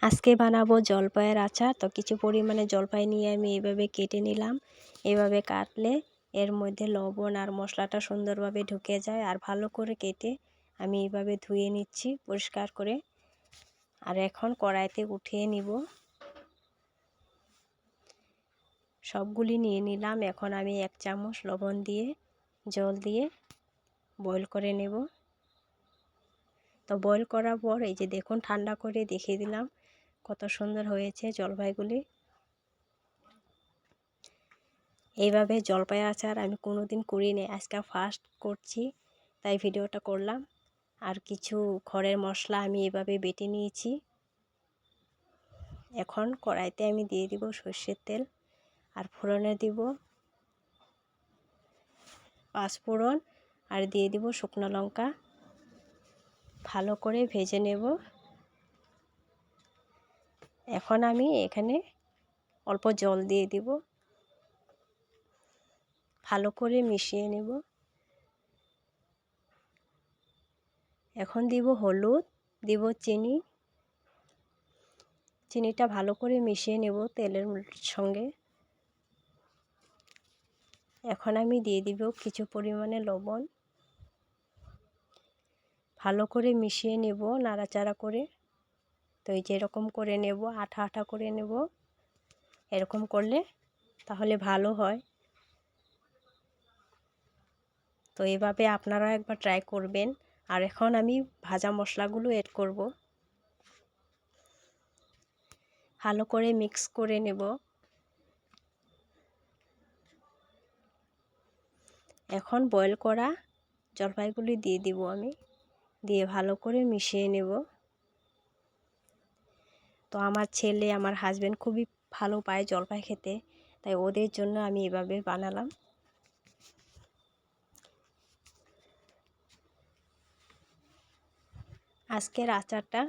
আজকে বানাবো জলপাইয়ের আচার। তো কিছু পরিমাণে জলপাই নিয়ে আমি এইভাবে কেটে নিলাম। এইভাবে কাটলে এর মধ্যে লবণ আর মশলাটা সুন্দরভাবে ঢুকে যায়। আর ভালো করে কেটে আমি এইভাবে ধুয়ে নিচ্ছি পরিষ্কার করে। আর এখন কড়াইতে উঠিয়ে নিব। সবগুলি নিয়ে নিলাম। এখন আমি 1 চামচ লবণ দিয়ে জল দিয়ে বয়েল করে নেব। তো বয়েল করার পর এই যে দেখুন ঠান্ডা করে দেখিয়ে দিলাম কত সুন্দর হয়েছে জলপাইগুলি। এইভাবে জলপাই আচার আমি কোনোদিন করিনি, আজকে ফার্স্ট করছি, তাই ভিডিওটা করলাম। আর কিছু খড়ের মশলা আমি এভাবে বেটে নিয়েছি। এখন কড়াইতে আমি দিয়ে দিব সরষের তেল, আর ফোড়নে দিব 5 ফোড়ন, আর দিয়ে দিব শুকনো লঙ্কা। ভালো করে ভেজে নেব। এখন আমি এখানে অল্প জল দিয়ে দিব, ভালো করে মিশিয়ে নেব। এখন দিব হলুদ, দিব চিনি। চিনিটা ভালো করে মিশিয়ে নেব তেলের সঙ্গে। এখন আমি দিয়ে দিব কিছু পরিমাণে লবণ। ভালো করে মিশিয়ে নেব নাড়াচাড়া করে। তো এই যে এরকম করে নেব, আঠা আঠা করে নেব। এরকম করলে তাহলে ভালো হয়। তো এভাবে আপনারা একবার ট্রাই করবেন। আর এখন আমি ভাজা মশলাগুলো এড করব। ভালো করে মিক্স করে নেব। এখন বয়েল করা জলপাইগুলি দিয়ে দিব আমি, দিয়ে ভালো করে মিশিয়ে নেব। তো আমার ছেলে আমার হাজবেন্ড খুবই ভালো পায় জলপাই খেতে, তাই ওদের জন্য আমি এভাবে বানালাম। আজকের আচারটা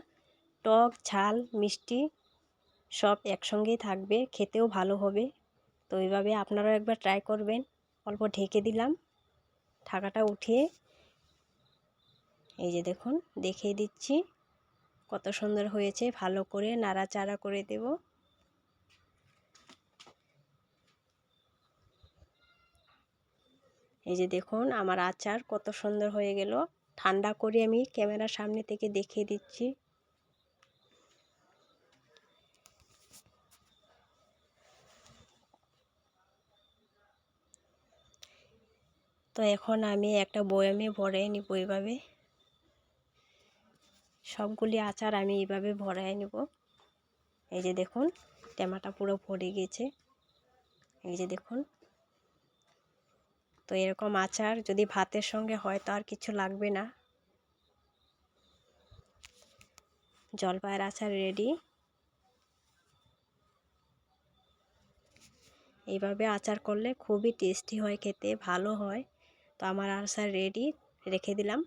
টক ঝাল মিষ্টি সব একসঙ্গেই থাকবে, খেতেও ভালো হবে। তো এইভাবে আপনারাও একবার ট্রাই করবেন। অল্প ঢেকে দিলাম, ঢাকাটা উঠিয়ে এই যে দেখুন দেখিয়ে দিচ্ছি কত সুন্দর হয়েছে। ভালো করে নাড়াচাড়া করে দেব। এই যে দেখুন আমার আচার কত সুন্দর হয়ে গেল। ঠান্ডা করে আমি ক্যামেরার সামনে থেকে দেখিয়ে দিচ্ছি। তো এখন আমি একটা বয়ামে ভরে নিব। এইভাবে সবগুলি আচার আমি এইভাবে ভরায় নেব। এই যে দেখুন টেমাটা পুরো ভরে গেছে। এই যে দেখুন। তো এরকম আচার যদি ভাতের সঙ্গে হয় তো আর কিছু লাগবে না। জলপাইয়ের আচার রেডি। এইভাবে আচার করলে খুবই টেস্টি হয়, খেতে ভালো হয়। তো আমার আচার রেডি, রেখে দিলাম।